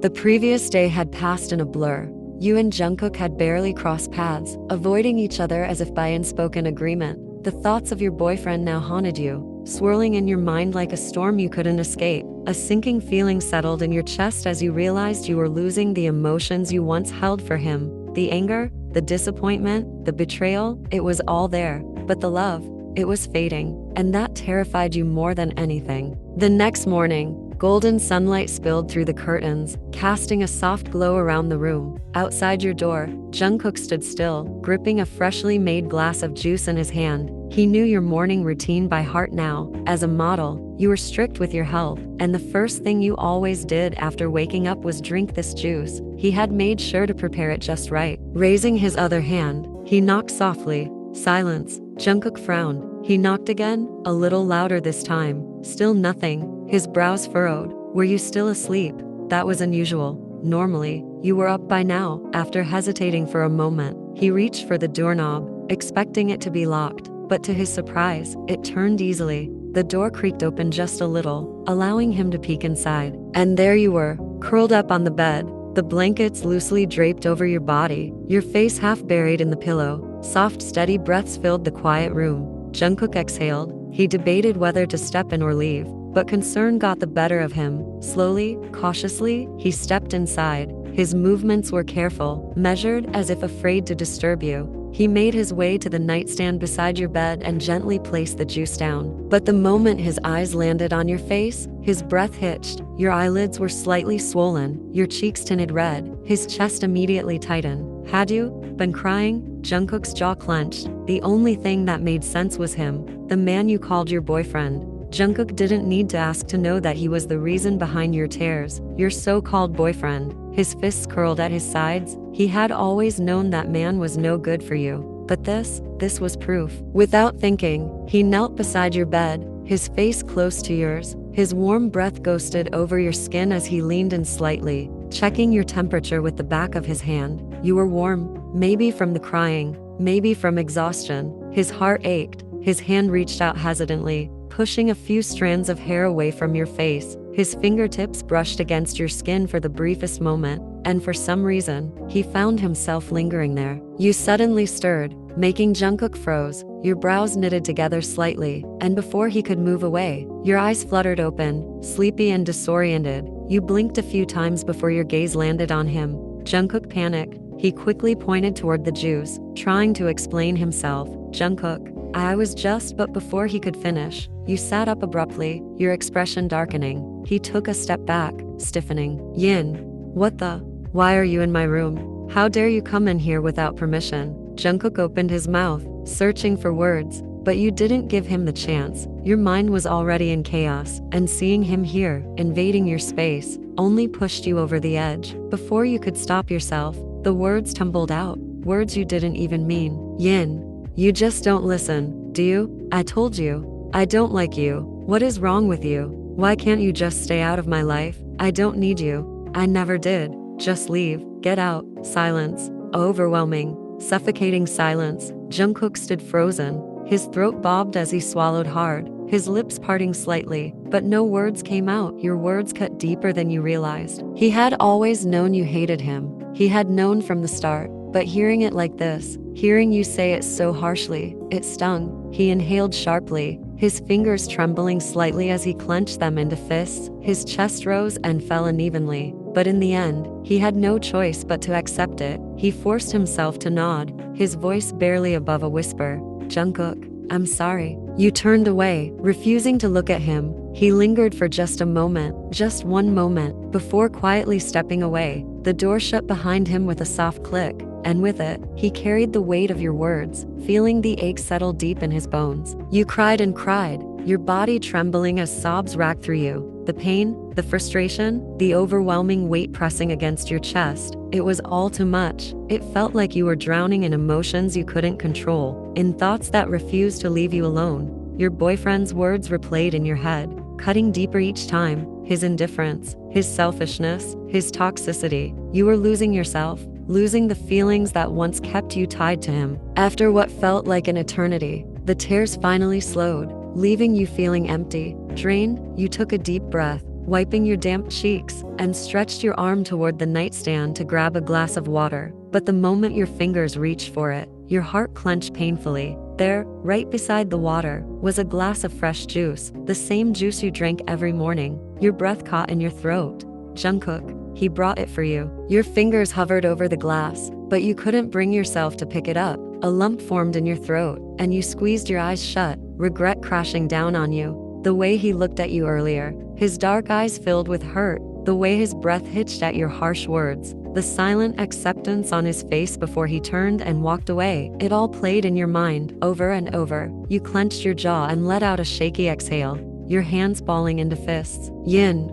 The previous day had passed in a blur. You and Jungkook had barely crossed paths, avoiding each other as if by unspoken agreement. The thoughts of your boyfriend now haunted you, swirling in your mind like a storm you couldn't escape. A sinking feeling settled in your chest as you realized you were losing the emotions you once held for him. The anger, the disappointment, the betrayal, it was all there. But the love, it was fading, and that terrified you more than anything. The next morning, golden sunlight spilled through the curtains, casting a soft glow around the room. Outside your door, Jungkook stood still, gripping a freshly made glass of juice in his hand. He knew your morning routine by heart now. As a model, you were strict with your health, and the first thing you always did after waking up was drink this juice. He had made sure to prepare it just right. Raising his other hand, he knocked softly. Silence. Jungkook frowned. He knocked again, a little louder this time. Still nothing. His brows furrowed. Were you still asleep? That was unusual. Normally, you were up by now. After hesitating for a moment, he reached for the doorknob, expecting it to be locked. But to his surprise, it turned easily. The door creaked open just a little, allowing him to peek inside. And there you were, curled up on the bed, the blankets loosely draped over your body, your face half buried in the pillow. Soft, steady breaths filled the quiet room. Jungkook exhaled. He debated whether to step in or leave, but concern got the better of him. Slowly, cautiously, he stepped inside. His movements were careful, measured, as if afraid to disturb you. He made his way to the nightstand beside your bed and gently placed the juice down. But the moment his eyes landed on your face, his breath hitched. Your eyelids were slightly swollen, your cheeks tinted red. His chest immediately tightened. Had you been crying? Jungkook's jaw clenched. The only thing that made sense was him, the man you called your boyfriend. Jungkook didn't need to ask to know that he was the reason behind your tears, your so-called boyfriend. His fists curled at his sides. He had always known that man was no good for you. But this was proof. Without thinking, he knelt beside your bed, his face close to yours. His warm breath ghosted over your skin as he leaned in slightly, checking your temperature with the back of his hand. You were warm, maybe from the crying, maybe from exhaustion. His heart ached. His hand reached out hesitantly, pushing a few strands of hair away from your face. His fingertips brushed against your skin for the briefest moment, and for some reason, he found himself lingering there. You suddenly stirred, making Jungkook froze. Your brows knitted together slightly, and before he could move away, your eyes fluttered open, sleepy and disoriented. You blinked a few times before your gaze landed on him. Jungkook panicked. He quickly pointed toward the juice, trying to explain himself. Jungkook, I was just, but before he could finish, you sat up abruptly, your expression darkening. He took a step back, stiffening. Yin, what the? Why are you in my room? How dare you come in here without permission? Jungkook opened his mouth, searching for words, but you didn't give him the chance. Your mind was already in chaos, and seeing him here, invading your space, only pushed you over the edge. Before you could stop yourself, the words tumbled out, words you didn't even mean. Yin, you just don't listen, do you? I told you. I don't like you. What is wrong with you? Why can't you just stay out of my life? I don't need you. I never did. Just leave. Get out. Silence. Overwhelming, suffocating silence. Jungkook stood frozen. His throat bobbed as he swallowed hard, his lips parting slightly, but no words came out. Your words cut deeper than you realized. He had always known you hated him. He had known from the start, but hearing it like this, hearing you say it so harshly, it stung. He inhaled sharply, his fingers trembling slightly as he clenched them into fists. His chest rose and fell unevenly, but in the end, he had no choice but to accept it. He forced himself to nod, his voice barely above a whisper. Jungkook, I'm sorry. You turned away, refusing to look at him. He lingered for just a moment, just one moment, before quietly stepping away. The door shut behind him with a soft click, and with it, he carried the weight of your words, feeling the ache settle deep in his bones. You cried and cried, your body trembling as sobs racked through you. The pain, the frustration, the overwhelming weight pressing against your chest. It was all too much. It felt like you were drowning in emotions you couldn't control, in thoughts that refused to leave you alone. Your boyfriend's words replayed in your head, cutting deeper each time. His indifference, his selfishness, his toxicity. You were losing yourself, losing the feelings that once kept you tied to him. After what felt like an eternity, the tears finally slowed, leaving you feeling empty, drained. You took a deep breath, wiping your damp cheeks, and stretched your arm toward the nightstand to grab a glass of water. But the moment your fingers reached for it, your heart clenched painfully. There, right beside the water, was a glass of fresh juice, the same juice you drank every morning. Your breath caught in your throat. Jungkook, he brought it for you. Your fingers hovered over the glass, but you couldn't bring yourself to pick it up. A lump formed in your throat, and you squeezed your eyes shut, regret crashing down on you. The way he looked at you earlier, his dark eyes filled with hurt, the way his breath hitched at your harsh words, the silent acceptance on his face before he turned and walked away, it all played in your mind, over and over. You clenched your jaw and let out a shaky exhale, your hands balling into fists. Yin,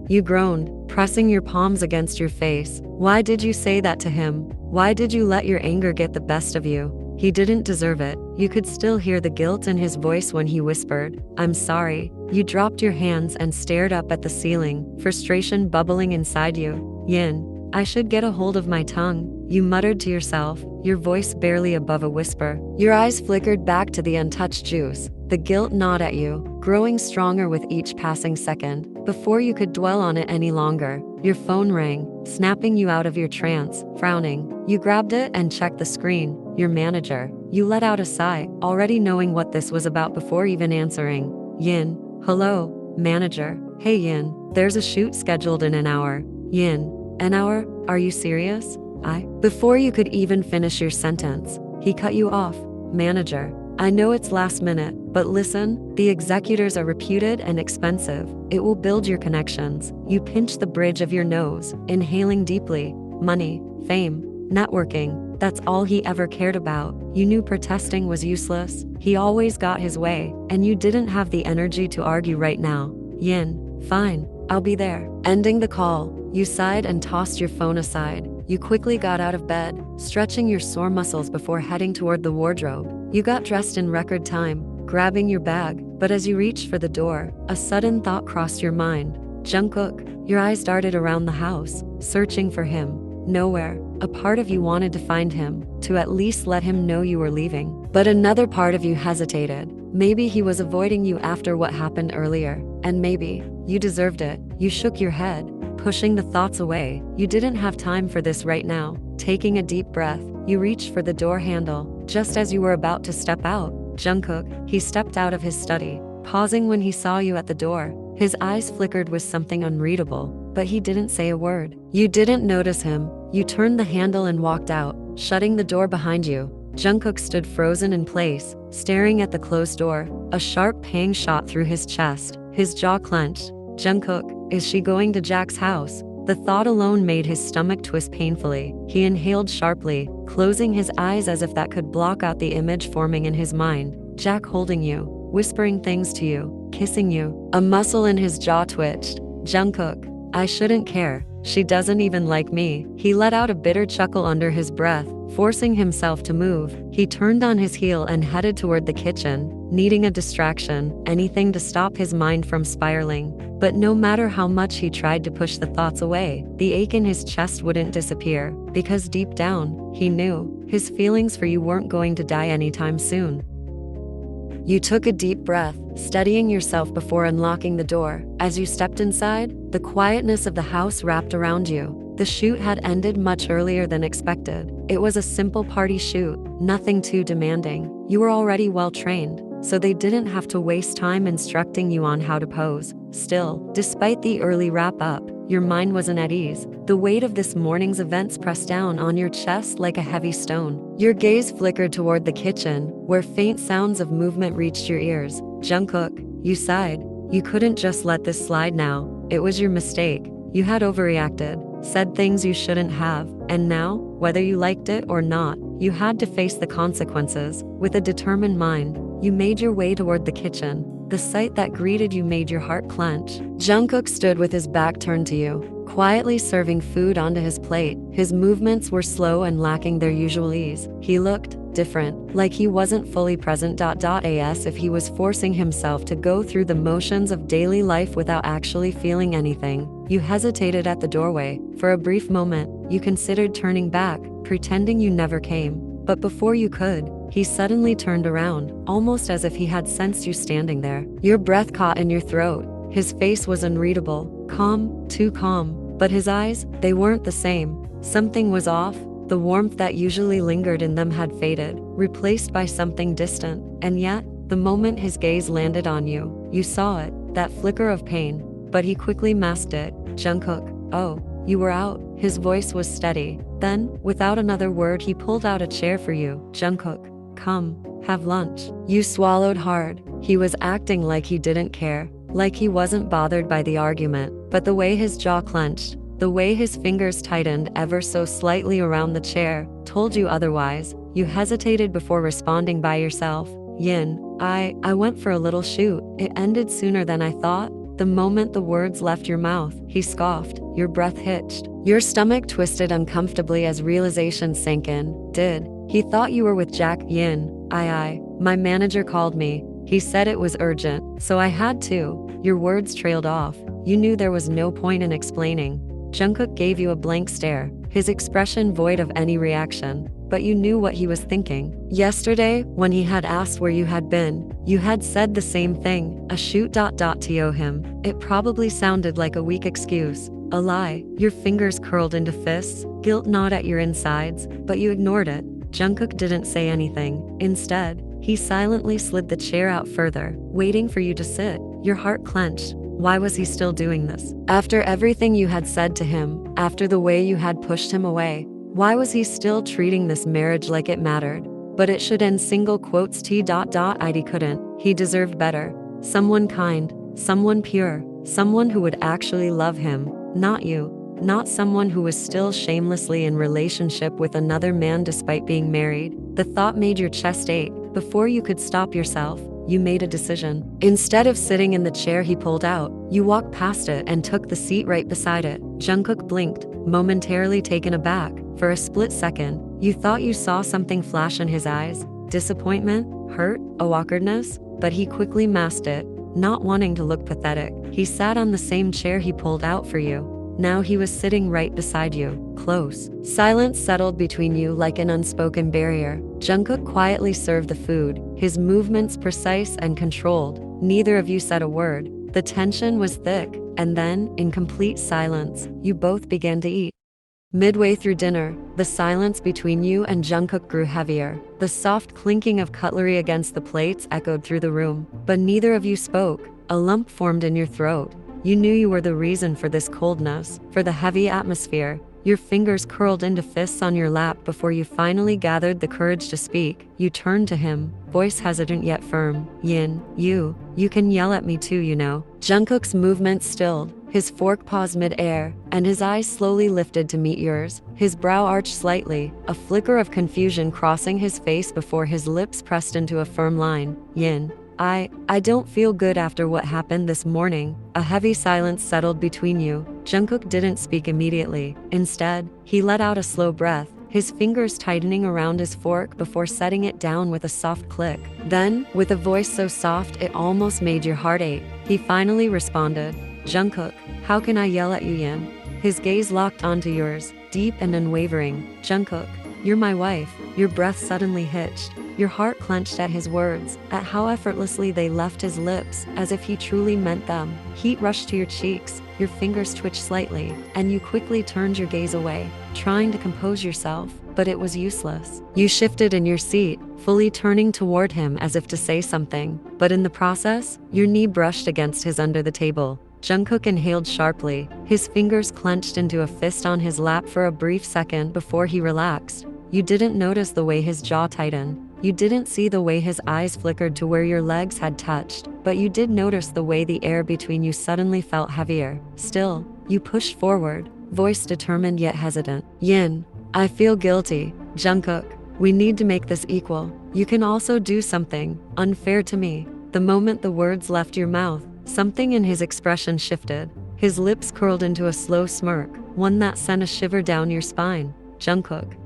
you groaned, pressing your palms against your face. Why did you say that to him? Why did you let your anger get the best of you? He didn't deserve it. You could still hear the guilt in his voice when he whispered, "I'm sorry." You dropped your hands and stared up at the ceiling, frustration bubbling inside you. Yin, I should get a hold of my tongue, you muttered to yourself, your voice barely above a whisper. Your eyes flickered back to the untouched juice, the guilt gnawed at you, growing stronger with each passing second. Before you could dwell on it any longer, your phone rang, snapping you out of your trance. Frowning, you grabbed it and checked the screen. Your manager. You let out a sigh, already knowing what this was about before even answering. Yin, hello, manager. Hey Yin, there's a shoot scheduled in an hour. Yin, an hour? Are you serious? Before you could even finish your sentence, he cut you off. Manager, I know it's last minute, but listen, the executors are reputed and expensive. It will build your connections. You pinch the bridge of your nose, inhaling deeply. Money, fame, networking, that's all he ever cared about. You knew protesting was useless. He always got his way, and you didn't have the energy to argue right now. Yin, fine, I'll be there. Ending the call, you sighed and tossed your phone aside. You quickly got out of bed, stretching your sore muscles before heading toward the wardrobe. You got dressed in record time, grabbing your bag, but as you reached for the door, a sudden thought crossed your mind. Jungkook, your eyes darted around the house, searching for him. Nowhere. A part of you wanted to find him, to at least let him know you were leaving. But another part of you hesitated. Maybe he was avoiding you after what happened earlier, and maybe you deserved it. You shook your head, pushing the thoughts away. You didn't have time for this right now. Taking a deep breath, you reached for the door handle. Just as you were about to step out, Jungkook, he stepped out of his study, pausing when he saw you at the door. His eyes flickered with something unreadable, but he didn't say a word. You didn't notice him. You turned the handle and walked out, shutting the door behind you. Jungkook stood frozen in place, staring at the closed door. A sharp pang shot through his chest, his jaw clenched. Jungkook, is she going to Jack's house? The thought alone made his stomach twist painfully. He inhaled sharply, closing his eyes as if that could block out the image forming in his mind. Jack holding you, whispering things to you, kissing you. A muscle in his jaw twitched. Jungkook, I shouldn't care. She doesn't even like me. He let out a bitter chuckle under his breath, forcing himself to move. He turned on his heel and headed toward the kitchen, needing a distraction, anything to stop his mind from spiraling. But no matter how much he tried to push the thoughts away, the ache in his chest wouldn't disappear, because deep down, he knew, his feelings for you weren't going to die anytime soon. You took a deep breath, steadying yourself before unlocking the door. As you stepped inside, the quietness of the house wrapped around you. The shoot had ended much earlier than expected. It was a simple party shoot, nothing too demanding. You were already well trained, so they didn't have to waste time instructing you on how to pose. Still, despite the early wrap-up, your mind wasn't at ease. The weight of this morning's events pressed down on your chest like a heavy stone. Your gaze flickered toward the kitchen, where faint sounds of movement reached your ears. Jungkook, you sighed. You couldn't just let this slide now. It was your mistake. You had overreacted, said things you shouldn't have, and now, whether you liked it or not, you had to face the consequences. With a determined mind, you made your way toward the kitchen. The sight that greeted you made your heart clench. Jungkook stood with his back turned to you, quietly serving food onto his plate. His movements were slow and lacking their usual ease. He looked different, like he wasn't fully present. As if he was forcing himself to go through the motions of daily life without actually feeling anything. You hesitated at the doorway. For a brief moment, you considered turning back, pretending you never came. But before you could, he suddenly turned around, almost as if he had sensed you standing there. Your breath caught in your throat. His face was unreadable, calm, too calm, but his eyes, they weren't the same. Something was off. The warmth that usually lingered in them had faded, replaced by something distant, and yet, the moment his gaze landed on you, you saw it, that flicker of pain, but he quickly masked it. Jungkook, oh, you were out. His voice was steady. Then, without another word, he pulled out a chair for you. Jungkook, come, have lunch. You swallowed hard. He was acting like he didn't care, like he wasn't bothered by the argument, but the way his jaw clenched, the way his fingers tightened ever so slightly around the chair, told you otherwise. You hesitated before responding by yourself. Yin, I went for a little shoot. It ended sooner than I thought. The moment the words left your mouth, he scoffed. Your breath hitched. Your stomach twisted uncomfortably as realization sank in. He thought you were with Jack. Yin, my manager called me. He said it was urgent, so I had to. Your words trailed off. You knew there was no point in explaining. Jungkook gave you a blank stare, his expression void of any reaction, but you knew what he was thinking. Yesterday, when he had asked where you had been, you had said the same thing, a shoot. To him, it probably sounded like a weak excuse, a lie. Your fingers curled into fists, guilt gnawed at your insides, but you ignored it. Jungkook didn't say anything. Instead, he silently slid the chair out further, waiting for you to sit. Your heart clenched. Why was he still doing this? After everything you had said to him, after the way you had pushed him away, why was he still treating this marriage like it mattered? But it should end single quotes T. Id couldn't. He deserved better. Someone kind, someone pure, someone who would actually love him, not you. Not someone who was still shamelessly in relationship with another man despite being married. The thought made your chest ache. Before you could stop yourself, you made a decision. Instead of sitting in the chair he pulled out, you walked past it and took the seat right beside it. Jungkook blinked, momentarily taken aback. For a split second, you thought you saw something flash in his eyes. Disappointment, hurt, awkwardness, but he quickly masked it, not wanting to look pathetic. He sat on the same chair he pulled out for you. Now he was sitting right beside you, close. Silence settled between you like an unspoken barrier. Jungkook quietly served the food, his movements precise and controlled. Neither of you said a word. The tension was thick, and then, in complete silence, you both began to eat. Midway through dinner, the silence between you and Jungkook grew heavier. The soft clinking of cutlery against the plates echoed through the room, but neither of you spoke. A lump formed in your throat. You knew you were the reason for this coldness, for the heavy atmosphere. Your fingers curled into fists on your lap before you finally gathered the courage to speak. You turned to him, voice hesitant yet firm. Yin, you can yell at me too, you know. Jungkook's movements stilled, his fork paused mid-air, and his eyes slowly lifted to meet yours. His brow arched slightly, a flicker of confusion crossing his face before his lips pressed into a firm line. Yin, I don't feel good after what happened this morning. A heavy silence settled between you. Jungkook didn't speak immediately. Instead, he let out a slow breath, his fingers tightening around his fork before setting it down with a soft click. Then, with a voice so soft it almost made your heart ache, he finally responded. Jungkook, how can I yell at you, Yin? His gaze locked onto yours, deep and unwavering. Jungkook, you're my wife. Your breath suddenly hitched. Your heart clenched at his words, at how effortlessly they left his lips, as if he truly meant them. Heat rushed to your cheeks, your fingers twitched slightly, and you quickly turned your gaze away, trying to compose yourself, but it was useless. You shifted in your seat, fully turning toward him as if to say something, but in the process, your knee brushed against his under the table. Jungkook inhaled sharply, his fingers clenched into a fist on his lap for a brief second before he relaxed. You didn't notice the way his jaw tightened. You didn't see the way his eyes flickered to where your legs had touched, but you did notice the way the air between you suddenly felt heavier. Still, you pushed forward, voice determined yet hesitant. Yin, I feel guilty. Jungkook, we need to make this equal. You can also do something unfair to me. The moment the words left your mouth, something in his expression shifted. His lips curled into a slow smirk, one that sent a shiver down your spine. Jungkook,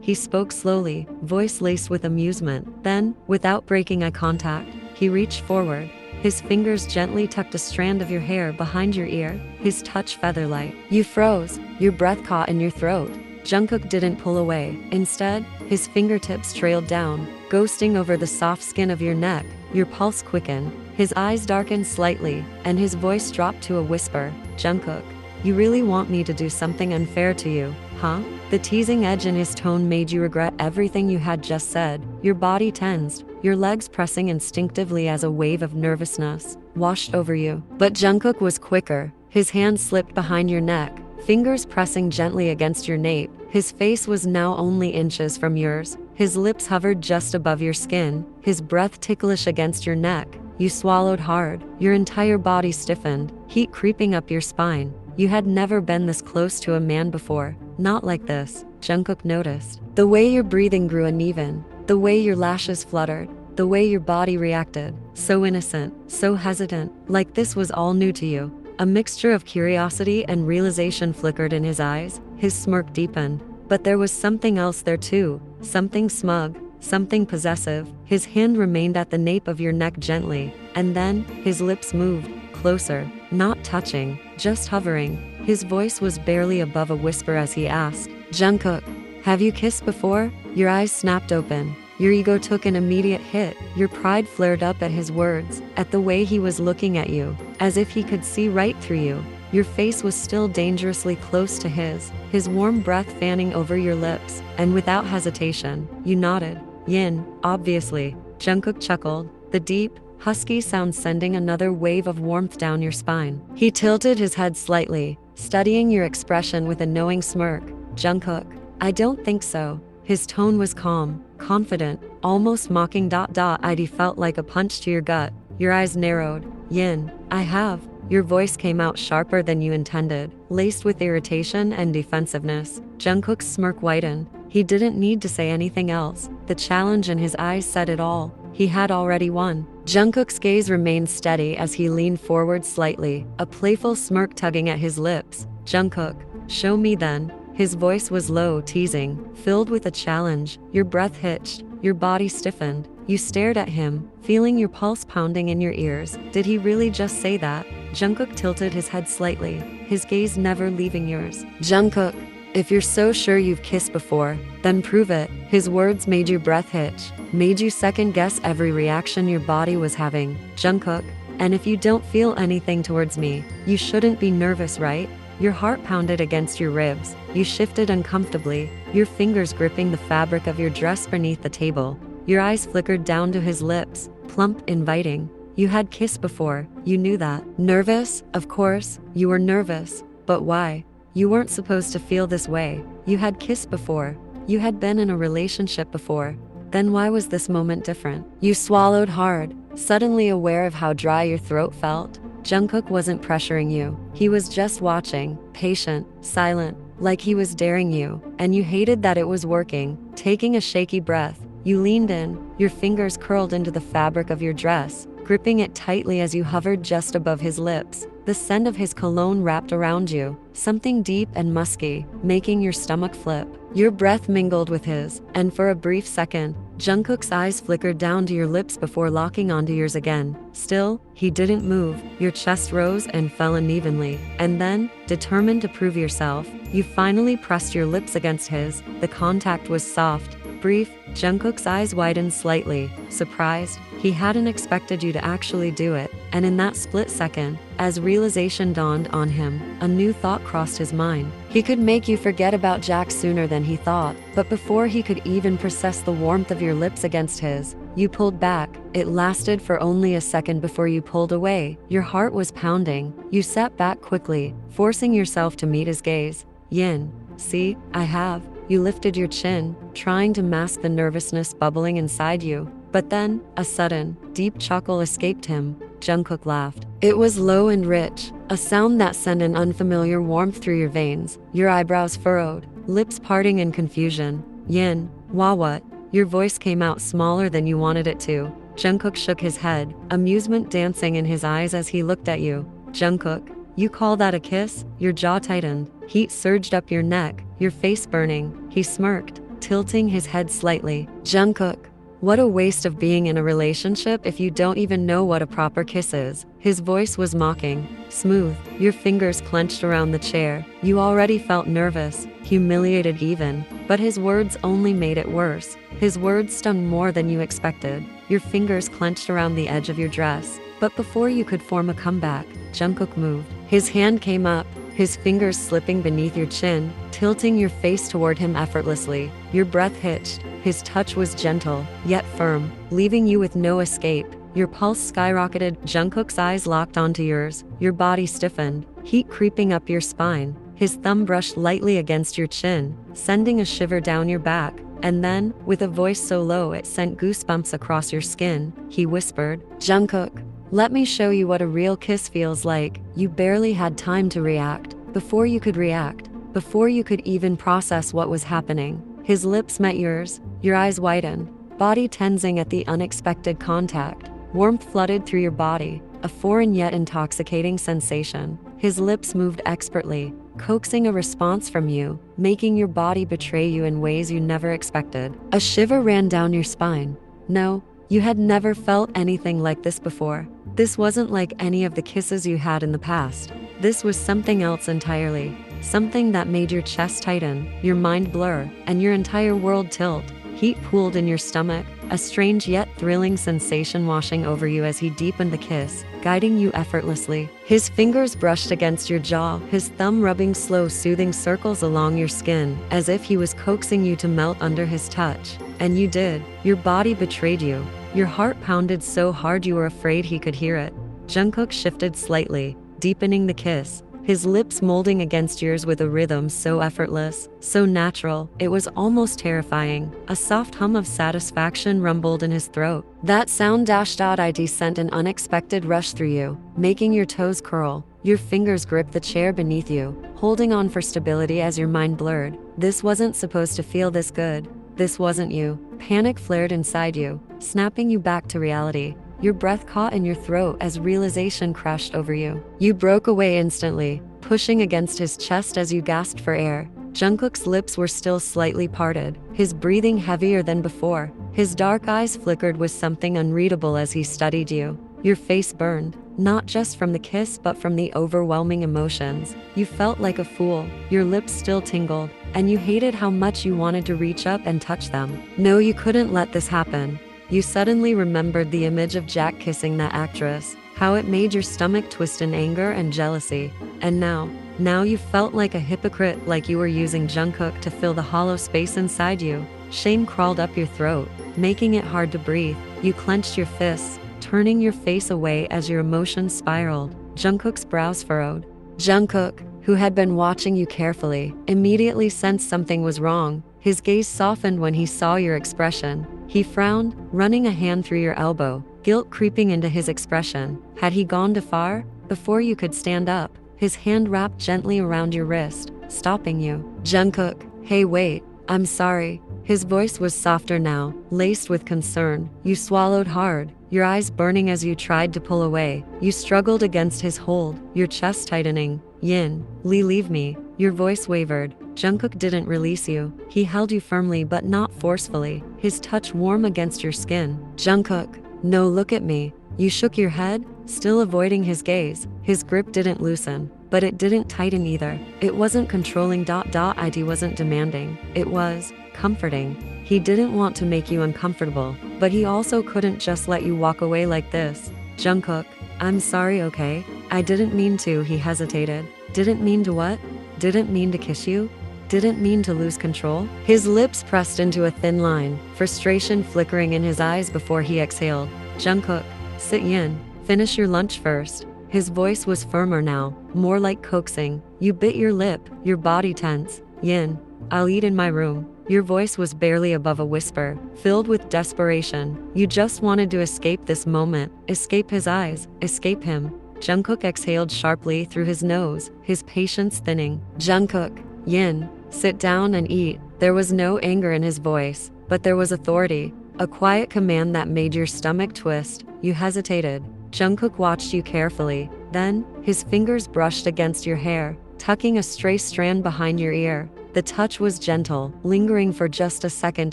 he spoke slowly, voice laced with amusement. Then, without breaking eye contact, he reached forward. His fingers gently tucked a strand of your hair behind your ear, his touch feather-light. You froze, your breath caught in your throat. Jungkook didn't pull away. Instead, his fingertips trailed down, ghosting over the soft skin of your neck. Your pulse quickened, His eyes darkened slightly, and his voice dropped to a whisper. Jungkook, you really want me to do something unfair to you, huh? The teasing edge in his tone made you regret everything you had just said. Your body tensed, your legs pressing instinctively as a wave of nervousness washed over you. But Jungkook was quicker. His hand slipped behind your neck, fingers pressing gently against your nape. His face was now only inches from yours. His lips hovered just above your skin, his breath ticklish against your neck. You swallowed hard, your entire body stiffened, heat creeping up your spine. You had never been this close to a man before. Not like this, Jungkook noticed. The way your breathing grew uneven, the way your lashes fluttered, the way your body reacted. So innocent, so hesitant, like this was all new to you. A mixture of curiosity and realization flickered in his eyes. His smirk deepened. But there was something else there too, something smug, something possessive. His hand remained at the nape of your neck gently, and then his lips moved, closer, not touching, just hovering. His voice was barely above a whisper as he asked, Jungkook, have you kissed before? Your eyes snapped open. Your ego took an immediate hit. Your pride flared up at his words, at the way he was looking at you, as if he could see right through you. Your face was still dangerously close to his warm breath fanning over your lips, and without hesitation, you nodded. Yin, obviously. Jungkook chuckled, the deep, husky sound sending another wave of warmth down your spine. He tilted his head slightly, studying your expression with a knowing smirk. Jungkook, I don't think so. His tone was calm, confident, almost mocking. It felt like a punch to your gut. Your eyes narrowed. Yin, I have. Your voice came out sharper than you intended, laced with irritation and defensiveness. Jungkook's smirk widened. He didn't need to say anything else. The challenge in his eyes said it all. He had already won. Jungkook's gaze remained steady as he leaned forward slightly, a playful smirk tugging at his lips. Jungkook, show me then. His voice was low, teasing, filled with a challenge. Your breath hitched, your body stiffened. You stared at him, feeling your pulse pounding in your ears. Did he really just say that? Jungkook tilted his head slightly, his gaze never leaving yours. Jungkook, if you're so sure you've kissed before, then prove it. His words made your breath hitch, made you second guess every reaction your body was having. Jungkook, and if you don't feel anything towards me, you shouldn't be nervous, right? Your heart pounded against your ribs. You shifted uncomfortably, your fingers gripping the fabric of your dress beneath the table. Your eyes flickered down to his lips, plump, inviting. You had kissed before, you knew that. Nervous? Of course, you were nervous. But why? You weren't supposed to feel this way. You had kissed before. You had been in a relationship before. Then why was this moment different? You swallowed hard, suddenly aware of how dry your throat felt. Jungkook wasn't pressuring you. He was just watching, patient, silent, like he was daring you, and you hated that it was working. Taking a shaky breath, you leaned in, your fingers curled into the fabric of your dress, gripping it tightly as you hovered just above his lips. The scent of his cologne wrapped around you, something deep and musky, making your stomach flip. Your breath mingled with his, and for a brief second, Jungkook's eyes flickered down to your lips before locking onto yours again. Still, he didn't move. Your chest rose and fell unevenly. And then, determined to prove yourself, you finally pressed your lips against his. The contact was soft, brief. Jungkook's eyes widened slightly, surprised. He hadn't expected you to actually do it. And in that split second, as realization dawned on him, a new thought crossed his mind. He could make you forget about Jack sooner than he thought. But before he could even process the warmth of your lips against his, you pulled back. It lasted for only a second before you pulled away. Your heart was pounding. You sat back quickly, forcing yourself to meet his gaze. Yin, see, I have. You lifted your chin, trying to mask the nervousness bubbling inside you. But then, a sudden, deep chuckle escaped him. Jungkook laughed. It was low and rich, a sound that sent an unfamiliar warmth through your veins. Your eyebrows furrowed, lips parting in confusion. Yin, what? Your voice came out smaller than you wanted it to. Jungkook shook his head, amusement dancing in his eyes as he looked at you. Jungkook, you call that a kiss? Your jaw tightened. Heat surged up your neck, your face burning. He smirked, tilting his head slightly. Jungkook, what a waste of being in a relationship if you don't even know what a proper kiss is. His voice was mocking, smooth. Your fingers clenched around the chair. You already felt nervous, humiliated even, but his words only made it worse. His words stung more than you expected. Your fingers clenched around the edge of your dress. But before you could form a comeback, Jungkook moved. His hand came up, his fingers slipping beneath your chin, tilting your face toward him effortlessly. Your breath hitched. His touch was gentle, yet firm, leaving you with no escape. Your pulse skyrocketed. Jungkook's eyes locked onto yours. Your body stiffened, heat creeping up your spine. His thumb brushed lightly against your chin, sending a shiver down your back. And then, with a voice so low it sent goosebumps across your skin, he whispered, "Jungkook, let me show you what a real kiss feels like." You barely had time to react. Before you could react, before you could even process what was happening, his lips met yours, your eyes widened, body tensing at the unexpected contact. Warmth flooded through your body, a foreign yet intoxicating sensation. His lips moved expertly, coaxing a response from you, making your body betray you in ways you never expected. A shiver ran down your spine. No, you had never felt anything like this before. This wasn't like any of the kisses you had in the past. This was something else entirely. Something that made your chest tighten, your mind blur, and your entire world tilt. Heat pooled in your stomach, a strange yet thrilling sensation washing over you as he deepened the kiss, guiding you effortlessly. His fingers brushed against your jaw, his thumb rubbing slow, soothing circles along your skin, as if he was coaxing you to melt under his touch. And you did. Your body betrayed you. Your heart pounded so hard you were afraid he could hear it. Jungkook shifted slightly, deepening the kiss, his lips molding against yours with a rhythm so effortless, so natural, it was almost terrifying. A soft hum of satisfaction rumbled in his throat. That sound id sent an unexpected rush through you, making your toes curl. Your fingers gripped the chair beneath you, holding on for stability as your mind blurred. This wasn't supposed to feel this good. This wasn't you. Panic flared inside you, snapping you back to reality. Your breath caught in your throat as realization crashed over you. You broke away instantly, pushing against his chest as you gasped for air. Jungkook's lips were still slightly parted, his breathing heavier than before. His dark eyes flickered with something unreadable as he studied you. Your face burned, not just from the kiss but from the overwhelming emotions. You felt like a fool, your lips still tingled, and you hated how much you wanted to reach up and touch them. No, you couldn't let this happen. You suddenly remembered the image of Jack kissing that actress, how it made your stomach twist in anger and jealousy. And now you felt like a hypocrite, like you were using Jungkook to fill the hollow space inside you. Shame crawled up your throat, making it hard to breathe. You clenched your fists, turning your face away as your emotions spiraled. Jungkook's brows furrowed. Jungkook, who had been watching you carefully, immediately sensed something was wrong. His gaze softened when he saw your expression. He frowned, running a hand through your elbow, guilt creeping into his expression. Had he gone too far? Before you could stand up, his hand wrapped gently around your wrist, stopping you. Jungkook, hey wait, I'm sorry. His voice was softer now, laced with concern. You swallowed hard, your eyes burning as you tried to pull away. You struggled against his hold, your chest tightening. Yin, Lee, leave me. Your voice wavered. Jungkook didn't release you. He held you firmly but not forcefully, his touch warm against your skin. Jungkook, no, look at me. You shook your head, still avoiding his gaze. His grip didn't loosen, but it didn't tighten either. It wasn't controlling. It wasn't demanding. It was comforting. He didn't want to make you uncomfortable, but he also couldn't just let you walk away like this. Jungkook, I'm sorry, okay? I didn't mean to. He hesitated. Didn't mean to what? Didn't mean to kiss you? Didn't mean to lose control? His lips pressed into a thin line, frustration flickering in his eyes before he exhaled. Jungkook, sit Yin. Finish your lunch first. His voice was firmer now, more like coaxing. You bit your lip, your body tense. Yin, I'll eat in my room. Your voice was barely above a whisper, filled with desperation. You just wanted to escape this moment, escape his eyes, escape him. Jungkook exhaled sharply through his nose, his patience thinning. Jungkook, Yin, sit down and eat. There was no anger in his voice, but there was authority, a quiet command that made your stomach twist. You hesitated. Jungkook watched you carefully. Then, his fingers brushed against your hair, tucking a stray strand behind your ear. The touch was gentle, lingering for just a second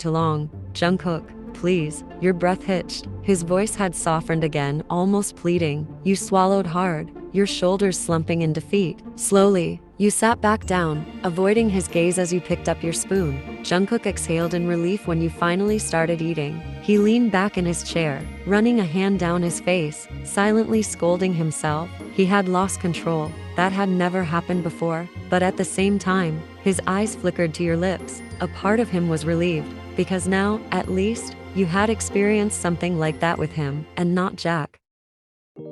too long. Jungkook, please. Your breath hitched. His voice had softened again, almost pleading. You swallowed hard, your shoulders slumping in defeat. Slowly, You sat back down, avoiding his gaze as you picked up your spoon. Jungkook exhaled in relief when you finally started eating. He leaned back in his chair, running a hand down his face, silently scolding himself. He had lost control. That had never happened before, but at the same time, his eyes flickered to your lips. A part of him was relieved, because now, at least, you had experienced something like that with him, and not Jack.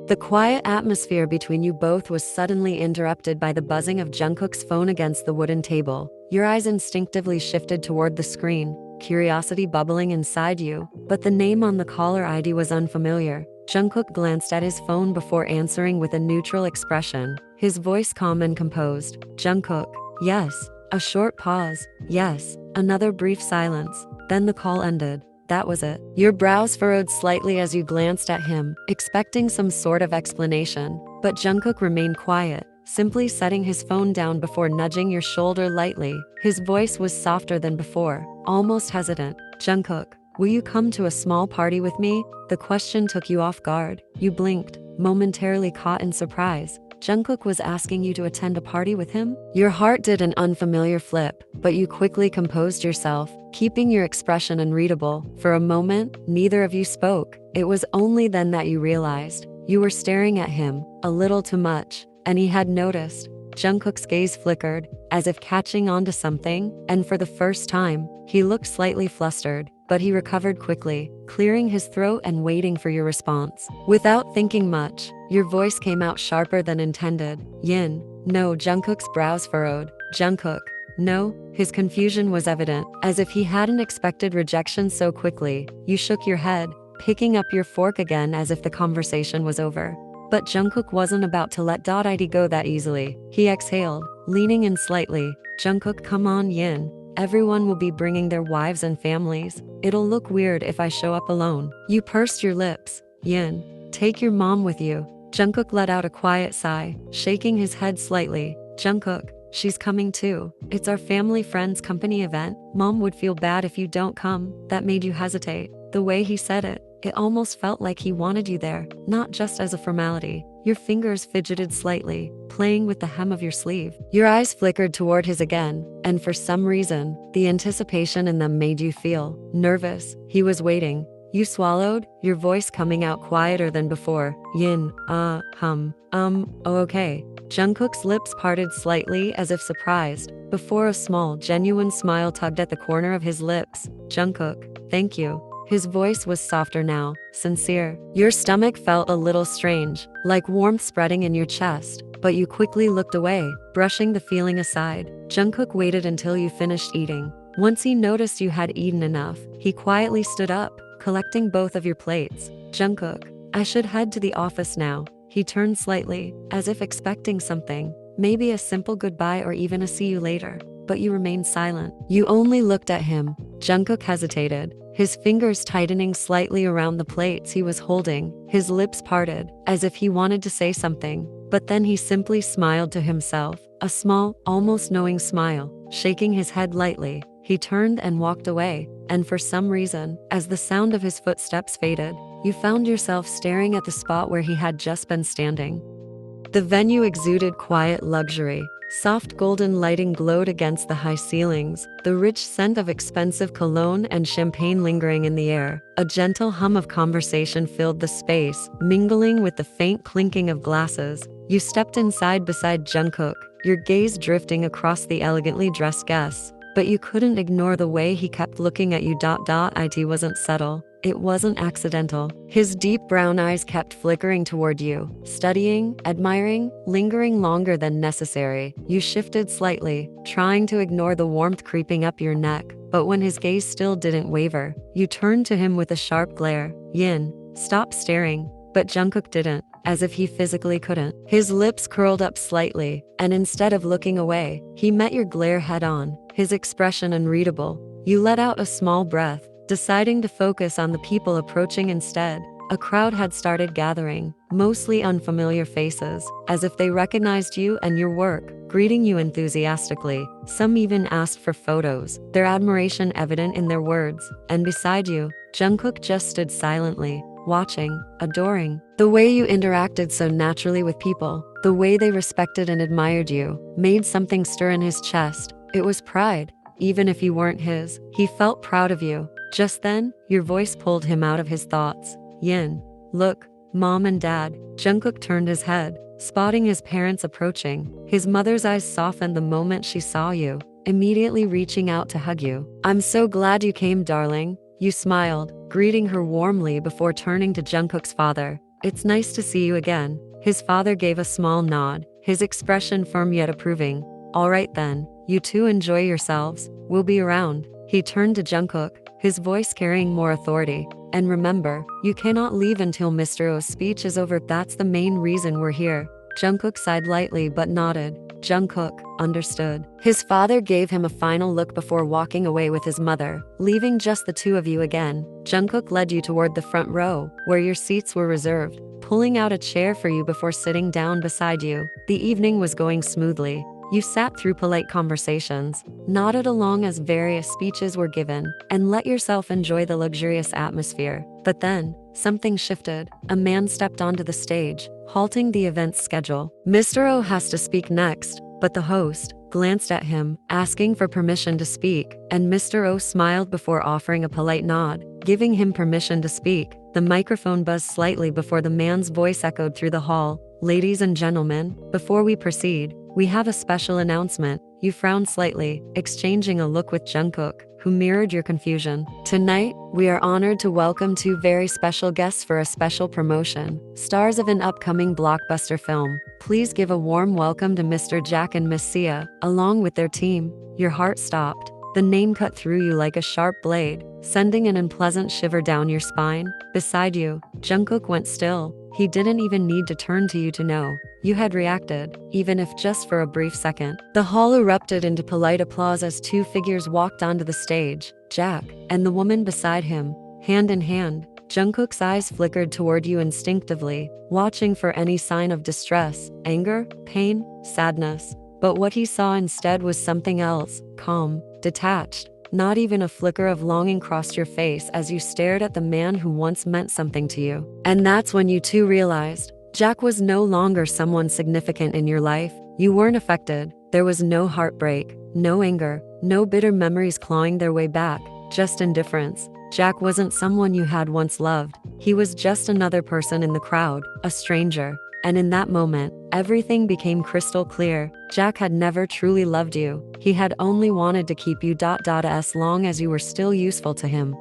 The quiet atmosphere between you both was suddenly interrupted by the buzzing of Jungkook's phone against the wooden table. Your eyes instinctively shifted toward the screen, curiosity bubbling inside you, but the name on the caller ID was unfamiliar. Jungkook glanced at his phone before answering with a neutral expression, his voice calm and composed. Jungkook, yes. A short pause, yes. Another brief silence, then the call ended. That was it. Your brows furrowed slightly as you glanced at him, expecting some sort of explanation, but Jungkook remained quiet, simply setting his phone down before nudging your shoulder lightly. His voice was softer than before, almost hesitant. Jungkook, will you come to a small party with me? The question took you off guard. You blinked, momentarily caught in surprise. Jungkook was asking you to attend a party with him? Your heart did an unfamiliar flip, but you quickly composed yourself, keeping your expression unreadable. For a moment, neither of you spoke. It was only then that you realized you were staring at him, a little too much, and he had noticed. Jungkook's gaze flickered, as if catching on to something, and for the first time, he looked slightly flustered, but he recovered quickly, clearing his throat and waiting for your response. Without thinking much, your voice came out sharper than intended. Yin. No. Jungkook's brows furrowed. Jungkook. No. His confusion was evident, as if he hadn't expected rejection so quickly. You shook your head, picking up your fork again as if the conversation was over. But Jungkook wasn't about to let .id go that easily. He exhaled, leaning in slightly. Jungkook, come on, Yin. Everyone will be bringing their wives and families. It'll look weird if I show up alone. You pursed your lips. Yin, take your mom with you. Jungkook let out a quiet sigh, shaking his head slightly. Jungkook, she's coming too. It's our family friends company event. Mom would feel bad if you don't come. That made you hesitate. The way he said it, it almost felt like he wanted you there, not just as a formality. Your fingers fidgeted slightly, playing with the hem of your sleeve. Your eyes flickered toward his again, and for some reason, the anticipation in them made you feel nervous. He was waiting. You swallowed, your voice coming out quieter than before. Yin, oh okay. Jungkook's lips parted slightly as if surprised, before a small, genuine smile tugged at the corner of his lips. Jungkook, thank you. His voice was softer now, sincere. Your stomach felt a little strange, like warmth spreading in your chest, but you quickly looked away, brushing the feeling aside. Jungkook waited until you finished eating. Once he noticed you had eaten enough, he quietly stood up, collecting both of your plates. Jungkook, I should head to the office now. He turned slightly, as if expecting something, maybe a simple goodbye or even a see you later, but you remained silent. You only looked at him. Jungkook hesitated, his fingers tightening slightly around the plates he was holding. His lips parted, as if he wanted to say something, but then he simply smiled to himself, a small, almost knowing smile. Shaking his head lightly, he turned and walked away, and for some reason, as the sound of his footsteps faded, you found yourself staring at the spot where he had just been standing. The venue exuded quiet luxury. Soft golden lighting glowed against the high ceilings, the rich scent of expensive cologne and champagne lingering in the air. A gentle hum of conversation filled the space, mingling with the faint clinking of glasses. You stepped inside beside Jungkook, your gaze drifting across the elegantly dressed guests, but you couldn't ignore the way he kept looking at you. It wasn't subtle. It wasn't accidental. His deep brown eyes kept flickering toward you, studying, admiring, lingering longer than necessary. You shifted slightly, trying to ignore the warmth creeping up your neck, but when his gaze still didn't waver, you turned to him with a sharp glare. Yin, stop staring. But Jungkook didn't, as if he physically couldn't. His lips curled up slightly, and instead of looking away, he met your glare head-on, his expression unreadable. You let out a small breath, deciding to focus on the people approaching instead. A crowd had started gathering, mostly unfamiliar faces, as if they recognized you and your work, greeting you enthusiastically. Some even asked for photos, their admiration evident in their words. And beside you, Jungkook just stood silently, watching, adoring. The way you interacted so naturally with people, the way they respected and admired you, made something stir in his chest. It was pride. Even if you weren't his, he felt proud of you. Just then, your voice pulled him out of his thoughts. Yin. Look, Mom and Dad. Jungkook turned his head, spotting his parents approaching. His mother's eyes softened the moment she saw you, immediately reaching out to hug you. I'm so glad you came, darling. You smiled, greeting her warmly before turning to Jungkook's father. It's nice to see you again. His father gave a small nod, his expression firm yet approving. All right then, you two enjoy yourselves. We'll be around. He turned to Jungkook, his voice carrying more authority. And remember, you cannot leave until Mr. O's speech is over. That's the main reason we're here. Jungkook sighed lightly but nodded. Jungkook understood. His father gave him a final look before walking away with his mother, leaving just the two of you again. Jungkook led you toward the front row, where your seats were reserved, pulling out a chair for you before sitting down beside you. The evening was going smoothly. You sat through polite conversations, nodded along as various speeches were given, and let yourself enjoy the luxurious atmosphere. But then, something shifted. A man stepped onto the stage, halting the event's schedule. Mr. O has to speak next, but the host glanced at him, asking for permission to speak, and Mr. O smiled before offering a polite nod, giving him permission to speak. The microphone buzzed slightly before the man's voice echoed through the hall. Ladies and gentlemen, before we proceed, we have a special announcement. You frowned slightly, exchanging a look with Jungkook, who mirrored your confusion. Tonight, we are honored to welcome two very special guests for a special promotion, stars of an upcoming blockbuster film. Please give a warm welcome to Mr. Jack and Miss Sia, along with their team. Your heart stopped. The name cut through you like a sharp blade, sending an unpleasant shiver down your spine. Beside you, Jungkook went still. He didn't even need to turn to you to know you had reacted, even if just for a brief second. The hall erupted into polite applause as two figures walked onto the stage, Jack and the woman beside him, hand in hand. Jungkook's eyes flickered toward you instinctively, watching for any sign of distress, anger, pain, sadness. But what he saw instead was something else, calm, detached. Not even a flicker of longing crossed your face as you stared at the man who once meant something to you. And that's when you two realized Jack was no longer someone significant in your life. You weren't affected. There was no heartbreak, no anger, no bitter memories clawing their way back, just indifference. Jack wasn't someone you had once loved. He was just another person in the crowd, a stranger. And in that moment, everything became crystal clear. Jack had never truly loved you. He had only wanted to keep you as long as you were still useful to him.